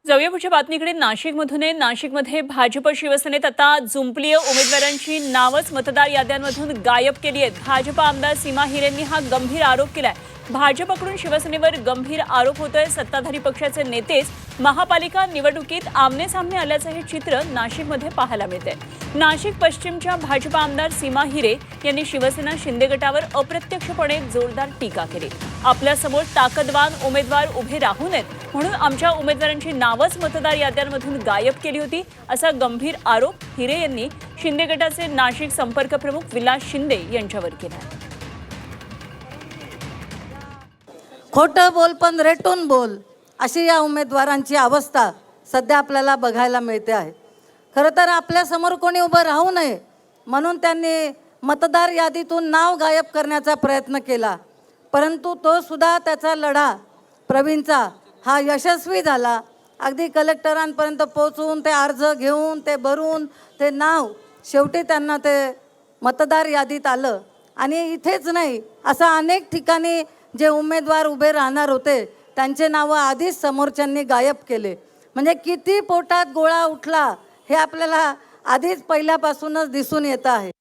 जाऊया पुढच्या बातमीकडे. नाशिकमध्ये भाजप शिवसेनेत आता जुंपलीय उमेदवारांची नावच मतदार याद्यांमधून गायब केली आहेत. भाजप आमदार सीमा हिरेंनी हा गंभीर आरोप केलाय. भाजपकडून शिवसेनेवर गंभीर आरोप होतोय. सत्ताधारी पक्षाचे नेतेच महापालिका निवडणुकीत आमने सामने आल्याचं हे चित्र नाशिकमध्ये पाहायला मिळतंय. नाशिक पश्चिमच्या भाजप आमदार सीमा हिरे यांनी शिवसेना शिंदे गटावर अप्रत्यक्षपणे जोरदार टीका केली. आपल्यासमोर ताकदवान उमेदवार उभे राहू नयेत म्हणून आमच्या उमेदवारांची नावच मतदार याद्यांमधून गायब केली होती, असा गंभीर आरोप हिरे यांनी शिंदे गटाचे नाशिक संपर्क प्रमुख विलास शिंदे यांच्यावर केला. खोटं बोल पण रेटून बोल, अशी या उमेदवारांची अवस्था सध्या आपल्याला बघायला मिळते आहे. खरं तर आपल्यासमोर कोणी उभं राहू नये म्हणून त्यांनी मतदार यादीतून नाव गायब करण्याचा प्रयत्न केला, परंतु तो सुद्धा त्याचा लढा प्रवीणचा हा यशस्वी झाला. अगदी कलेक्टरांपर्यंत पोहोचून ते अर्ज घेऊन ते भरून ते नाव शेवटी त्यांना ते मतदार यादीत आलं. आणि इथेच नाही, असा अनेक ठिकाणी जे उमेदवार उभे राहणार होते त्यांचे नावं आधीच समोरच्यांनी गायब केले. म्हणजे किती पोटात गोळा उठला हे आपल्याला आधीच पहिल्यापासूनच दिसून येतं आहे.